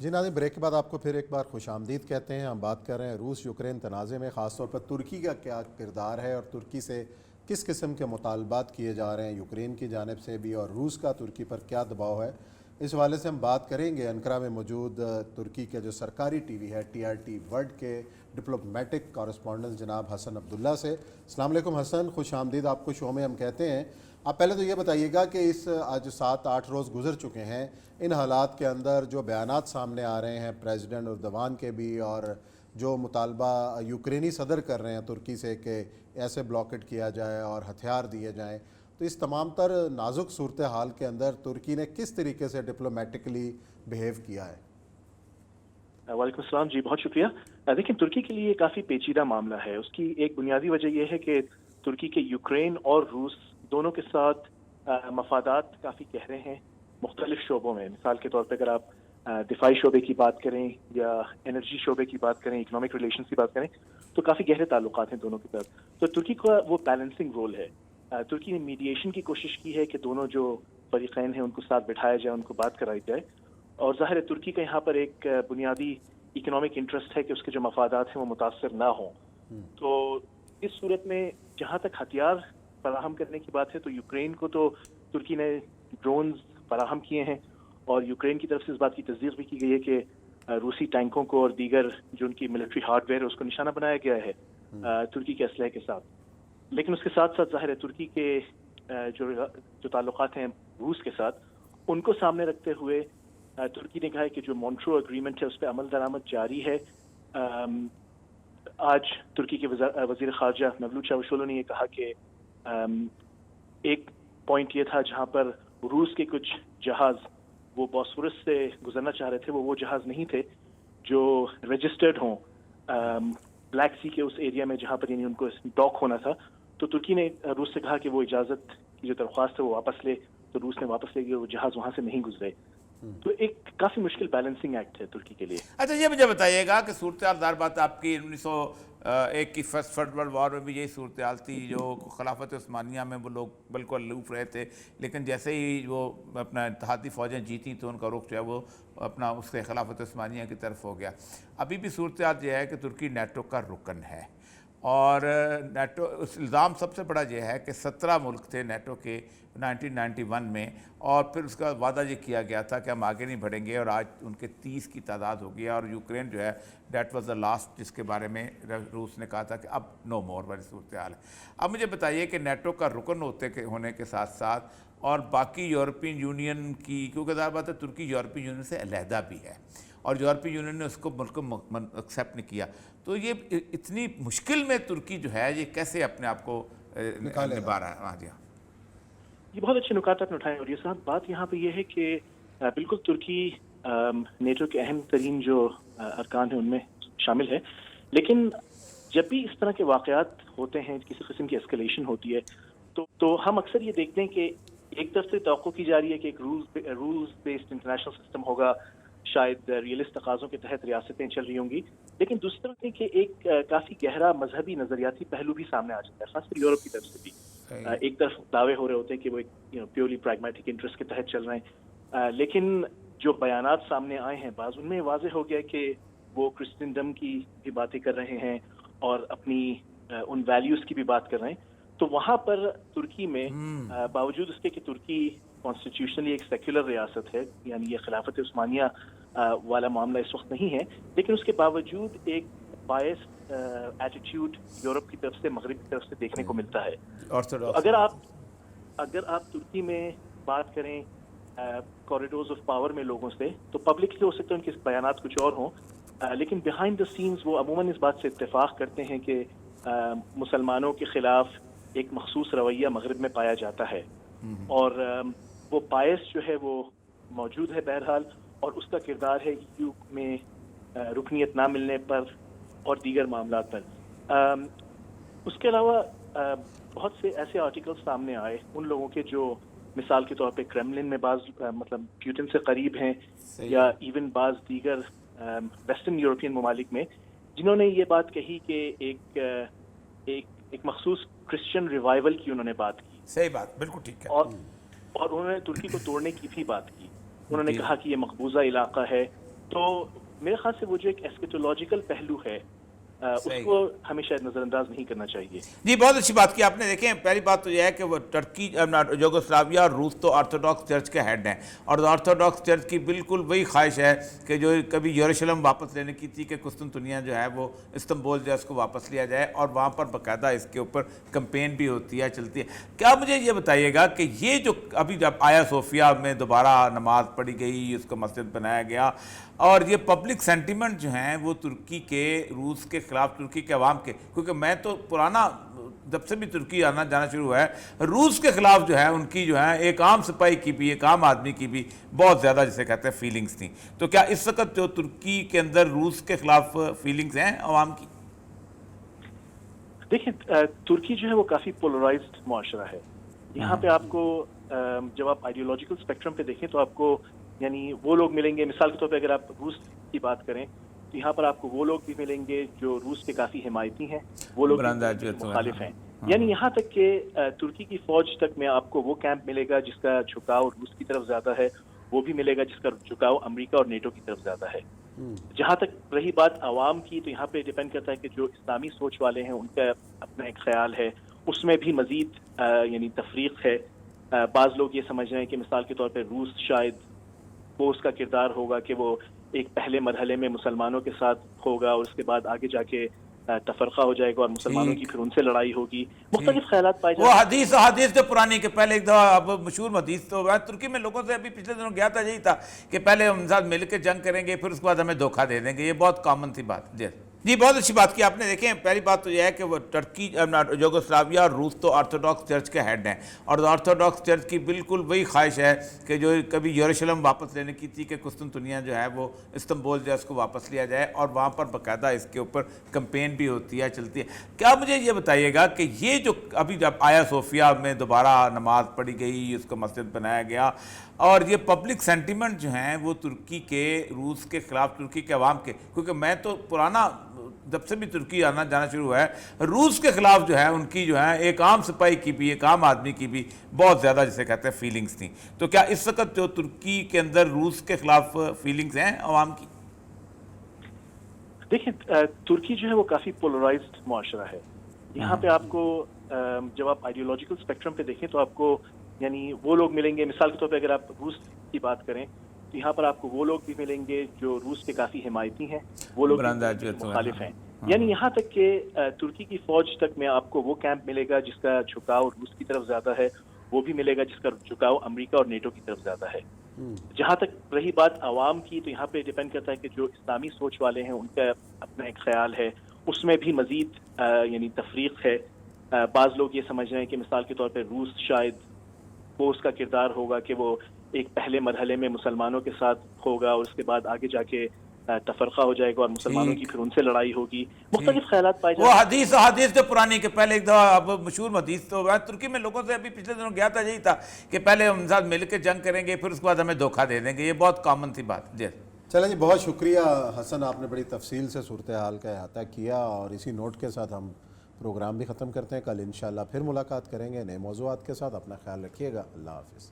जी नाज़रीन, ब्रेक के बाद आपको फिर एक बार खुश आमदीद कहते हैं। हम बात कर रहे हैं रूस यूक्रेन तनाज़े में ख़ास तौर पर तुर्की का क्या किरदार है और तुर्की से किस किस्म के मुतालबात किए जा रहे हैं यूक्रेन की जानिब से भी, और रूस का तुर्की पर क्या दबाव है। इस हवाले से हम बात करेंगे अंकारा में मौजूद तुर्की के जो सरकारी टीवी है TRT वर्ल्ड के डिप्लोमेटिक कॉरेस्पॉन्डेंट जनाब हसन अब्दुल्ला से। अस्सलाम वालेकुम हसन, खुश आमदीद आपको शो में हम कहते हैं। आप पहले तो ये बताइएगा कि इस आज 7-8 रोज़ गुजर चुके हैं, इन हालात के अंदर जो बयानात सामने आ रहे हैं प्रेसिडेंट उर्दवान के भी, और जो मुतालबा यूक्रेनी सदर कर रहे हैं तुर्की से कि ऐसे ब्लॉकेट किया जाए और हथियार दिए जाएं, तो इस तमाम तर नाजुक सूरत हाल के अंदर तुर्की ने किस तरीके से डिप्लोमेटिकली बिहेव किया है? वालेकुम सलाम जी, बहुत शुक्रिया। देखिए, तुर्की के लिए ये काफ़ी पेचीदा मामला है। उसकी एक बुनियादी वजह यह है कि तुर्की के यूक्रेन और रूस दोनों के साथ मफादात काफ़ी गहरे हैं मुख्तलिफ शोबों में। मिसाल के तौर पर अगर आप दिफाई शोबे की बात करें या एनर्जी शोबे की बात करें, इकोनॉमिक रिलेशन की बात करें, तो काफ़ी गहरे ताल्लुकात हैं दोनों की तरफ। तो तुर्की का वो बैलेंसिंग रोल है। तुर्की ने मीडिएशन की कोशिश की है कि दोनों जो फरीकैन हैं उनको साथ बिठाया जाए, उनको बात कराई जाए। और ज़ाहिर है तुर्की का यहाँ पर एक बुनियादी इकोनॉमिक इंटरेस्ट है कि उसके जो मफादात हैं वो मुतासर ना हों। तो इस सूरत में जहाँ तक हथियार फराहम करने की बात है, तो यूक्रेन को तो तुर्की ने ड्रोन्स फराहम किए हैं, और यूक्रेन की तरफ से इस बात की तस्दीक भी की गई है कि रूसी टैंकों को और दीगर जो उनकी मिलिट्री हार्डवेयर है उसको निशाना बनाया गया है तुर्की के असलहे के साथ। लेकिन उसके साथ साथ ज़ाहिर है तुर्की के जो ताल्लुकात हैं रूस के साथ, उनको सामने रखते हुए तुर्की ने कहा है कि जो मॉन्ट्रो एग्रीमेंट है उस पर अमल दरामद जारी है। आज तुर्की के वज़ीर ख़ारजा मेवलूद चावुशोगलू ने यह कहा कि एक पॉइंट ये था जहां पर रूस के कुछ जहाज वो बॉस्फोरस से गुजरना चाह रहे थे, वो जहाज नहीं थे जो रजिस्टर्ड हों ब्लैक सी के उस एरिया में जहां पर यानी उनको डॉक होना था। तो तुर्की ने रूस से कहा कि वो इजाज़त की जो दरख्वास्त है वो वापस ले, तो रूस ने वापस ले, वो जहाज वहां से नहीं गुजरे। तो एक काफ़ी मुश्किल बैलेंसिंग एक्ट है तुर्की के लिए। अच्छा, ये मुझे बताइएगा कि सूरत बात आपकी 1901 की फर्स्ट वर्ल्ड वॉर में भी यही सूरत हाल थी, जो खिलाफत उस्मानिया में वो लोग बिल्कुल अलूफ रहे थे, लेकिन जैसे ही वो अपना इत्तेहादी फ़ौजें जीती तो उनका रुख जो है वो अपना उसके खिलाफत उस्मानिया की तरफ हो गया। अभी भी सूरत हाल यह है कि तुर्की नेटो का रुकन है, और नेटो उस इल्ज़ाम सबसे बड़ा यह है कि 17 मुल्क थे नेटो के 1991 में, और फिर उसका वादा ये किया गया था कि हम आगे नहीं बढ़ेंगे, और आज उनके 30 की तादाद हो गई है। और यूक्रेन जो है डेट वाज द लास्ट जिसके बारे में रूस ने कहा था कि अब नो मोर वाली सूरत हाल है। अब मुझे बताइए कि नेटो का रुकन होने के साथ साथ और बाकी यूरोपियन यूनियन की, क्योंकि ज़ाहिर बात है तुर्की यूरोपियन यूनियन से अलहदा भी है और यूरोपीय यूनियन ने उसको बिल्कुल एक्सेप्ट नहीं किया, तो ये इतनी मुश्किल में तुर्की जो है ये कैसे अपने आप को निभा रहा है? हाँ जी, हाँ, ये बहुत अच्छे नुकात आपने उठाए। और ये साथ बात यहाँ पे ये है कि बिल्कुल तुर्की नेटो के अहम तरीन जो अरकान हैं उनमें शामिल है, लेकिन जब भी इस तरह के वाक़यात होते हैं, किसी किस्म की एस्केलेशन होती है, तो हम अक्सर ये देखते हैं कि एक तरफ से तवक्को की जा रही है कि एक रूल्स बेस्ड इंटरनेशनल सिस्टम होगा, शायद रियलिस्ट तकाज़ों के तहत रियासतें चल रही होंगी, लेकिन दूसरी तरफ देखिए एक काफ़ी गहरा मजहबी नज़रियाती पहलू भी सामने आ जाता है, खासकर यूरोप की तरफ से भी। एक तरफ दावे हो रहे होते हैं कि वो एक प्योरली प्रैग्मेटिक इंटरेस्ट के तहत चल रहे हैं, लेकिन जो बयानात सामने आए हैं बाज़, उनमें वाज़ेह हो गया कि वो क्रिश्चियनडम की भी बातें कर रहे हैं और अपनी उन वैल्यूज़ की भी बात कर रहे हैं। तो वहाँ पर तुर्की में बावजूद उसके कि तुर्की कॉन्स्टिट्यूशनली एक सेक्युलर रियासत है, यानी ये खिलाफत उस्मानिया वाला मामला इस वक्त नहीं है, लेकिन उसके बावजूद एक बायस्ड एटीट्यूड यूरोप की तरफ से, मगरिब की तरफ से देखने को मिलता है। तो अगर आप तुर्की में बात करें कॉरिडोर्स ऑफ पावर में लोगों से, तो पब्लिकली हो सकते हैं उनके बयानात कुछ और हों, लेकिन बिहाइंड द सीन्स वो अमूमन इस बात से इत्तेफाक करते हैं कि मुसलमानों के खिलाफ एक मखसूस रवैया मगरिब में पाया जाता है, और वो बायस जो है वो मौजूद है बहरहाल, और उसका किरदार है EU में रुकनीत ना मिलने पर और दीगर मामला पर। उसके अलावा बहुत से ऐसे आर्टिकल्स सामने आए उन लोगों के जो मिसाल के तौर पे क्रेमलिन में मतलब प्यूटिन से करीब हैं, या इवन बाज़ दीगर वेस्टर्न यूरोपियन ममालिक में, जिन्होंने ये बात कही कि एक मखसूस क्रिश्चियन रिवाइवल की उन्होंने बात की। सही बात, बिल्कुल ठीक है। और उन्होंने तुर्की को तोड़ने की भी बात की। उन्होंने कहा कि ये मकबूजा इलाका है, تو میرے خیال سے وہ جو ایک ایسکیٹولوجیکل پہلو ہے اس صحیح کو ہمیں شاید نظر انداز نہیں کرنا چاہیے. جی بہت اچھی بات کی آپ نے. دیکھیں پہلی بات تو یہ ہے کہ وہ ترکی یوگوسلاویہ اور روس تو آرتھوڈاکس چرچ کے ہیڈ ہیں اور آرتھوڈاکس چرچ کی بالکل وہی خواہش ہے کہ جو کبھی یروشلم واپس لینے کی تھی کہ قسطنطنیہ جو ہے وہ استنبول جو ہے اس کو واپس لیا جائے اور وہاں پر باقاعدہ اس کے اوپر کمپین بھی ہوتی ہے چلتی ہے. کیا مجھے یہ بتائیے گا کہ یہ جو ابھی جب آیا صوفیہ میں دوبارہ نماز پڑھی گئی اس کو مسجد بنایا گیا اور یہ پبلک سینٹیمنٹ جو ہیں وہ ترکی کے روس کے خلاف ترکی کے عوام کے, کیونکہ میں تو پرانا جب سے بھی ترکی آنا جانا شروع ہوا ہے روس کے خلاف جو ہے ان کی جو ہے ایک عام سپاہی کی بھی ایک عام آدمی کی بھی بہت زیادہ جسے کہتے ہیں فیلنگز تھیں. تو کیا اس وقت جو ترکی کے اندر روس کے خلاف فیلنگز ہیں عوام کی؟ دیکھیں ترکی جو ہے وہ کافی پولرائزڈ معاشرہ ہے. یہاں پہ آپ کو جب آپ آئیڈیولوجیکل اسپیکٹرم پہ دیکھیں تو آپ کو یعنی وہ لوگ ملیں گے, مثال کے طور پہ اگر آپ روس کی بات کریں تو یہاں پر آپ کو وہ لوگ بھی ملیں گے جو روس کے کافی حمایتی ہیں, وہ لوگ مخالف ہیں. یعنی یہاں تک کہ ترکی کی فوج تک میں آپ کو وہ کیمپ ملے گا جس کا جھکاؤ روس کی طرف زیادہ ہے, وہ بھی ملے گا جس کا جھکاؤ امریکہ اور نیٹو کی طرف زیادہ ہے. جہاں تک رہی بات عوام کی تو یہاں پہ ڈیپینڈ کرتا ہے کہ جو اسلامی سوچ والے ہیں ان کا اپنا ایک خیال ہے, اس میں بھی مزید یعنی تفریق ہے. بعض لوگ یہ سمجھ رہے ہیں کہ مثال کے طور پہ روس شاید وہ اس کا کردار ہوگا کہ وہ ایک پہلے مرحلے میں مسلمانوں کے ساتھ ہوگا اور اس کے بعد آگے جا کے تفرقہ ہو جائے گا اور مسلمانوں کی پھر ان سے لڑائی ہوگی. مختلف خیالات پائے جاتے ہیں. وہ حدیث جو پرانی کے پہلے ایک دفعہ اب مشہور حدیث تو ترکی میں لوگوں سے ابھی پچھلے دنوں گیا تھا یہی تھا کہ پہلے ہم ساتھ مل کے جنگ کریں گے پھر اس کے بعد ہمیں دھوکہ دے دیں گے. یہ بہت کامن تھی بات. جی بہت اچھی بات کی آپ نے. دیکھیں پہلی بات تو یہ ہے کہ وہ ترکی یوگوسلاویہ اور روس تو آرتھوڈاکس چرچ کے ہیڈ ہیں اور آرتھوڈاکس چرچ کی بالکل وہی خواہش ہے کہ جو کبھی یروشلم واپس لینے کی تھی کہ قسطنطنیہ جو ہے وہ استنبول جو ہے اس کو واپس لیا جائے اور وہاں پر باقاعدہ اس کے اوپر کمپین بھی ہوتی ہے چلتی ہے. کیا مجھے یہ بتائیے گا کہ یہ جو ابھی جب آیا صوفیہ میں دوبارہ نماز پڑھی گئی اس کو مسجد بنایا گیا اور یہ پبلک سینٹیمنٹ جو ہیں وہ ترکی کے روس کے خلاف ترکی کے عوام کے, کیونکہ میں تو پرانا جب سے بھی ترکی آنا جانا شروع ہوا ہے روس کے خلاف جو ہے ان کی جو ہے ایک عام سپاہی کی بھی ایک عام آدمی کی بھی بہت زیادہ جسے کہتے ہیں فیلنگز تھیں. تو کیا اس وقت جو ترکی کے اندر روس کے خلاف فیلنگز ہیں عوام کی؟ دیکھیں ترکی جو ہے وہ کافی پولرائزڈ معاشرہ ہے. یہاں پہ آپ کو جب آپ آئیڈیولوجیکل اسپیکٹرم پہ دیکھیں تو آپ کو یعنی وہ لوگ ملیں گے, مثال کے طور پہ اگر آپ روس کی بات کریں تو یہاں پر آپ کو وہ لوگ بھی ملیں گے جو روس کے کافی حمایتی ہیں, وہ لوگ مخالف ہیں. یعنی یہاں تک کہ ترکی کی فوج تک میں آپ کو وہ کیمپ ملے گا جس کا جھکاؤ روس کی طرف زیادہ ہے, وہ بھی ملے گا جس کا جھکاؤ امریکہ اور نیٹو کی طرف زیادہ ہے. جہاں تک رہی بات عوام کی تو یہاں پہ ڈیپینڈ کرتا ہے کہ جو اسلامی سوچ والے ہیں ان کا اپنا ایک خیال ہے, اس میں بھی مزید یعنی تفریق ہے. بعض لوگ یہ سمجھ رہے ہیں کہ مثال کے طور پہ روس شاید وہ اس کا کردار ہوگا کہ وہ ایک پہلے مرحلے میں مسلمانوں کے ساتھ ہوگا اور اس کے بعد آگے جا کے تفرقہ ہو جائے گا اور مسلمانوں کی پھر ان سے لڑائی ہوگی. مختلف خیالات پائے جاتے ہیں. وہ حدیث جو پرانی کے پہلے ایک دفعہ اب مشہور حدیث تو ترکی میں لوگوں سے ابھی پچھلے دنوں گیا تھا یہی تھا کہ پہلے ہم ساتھ مل کے جنگ کریں گے پھر اس کے بعد ہمیں دھوکہ دے دیں گے. یہ بہت کامن تھی بات. چلیں جی بہت شکریہ حسن, آپ نے بڑی تفصیل سے صورتحال کا احاطہ کیا اور اسی نوٹ کے ساتھ ہم پروگرام بھی ختم کرتے ہیں. کل انشاءاللہ پھر ملاقات کریں گے نئے موضوعات کے ساتھ. اپنا خیال رکھیے گا. اللہ حافظ.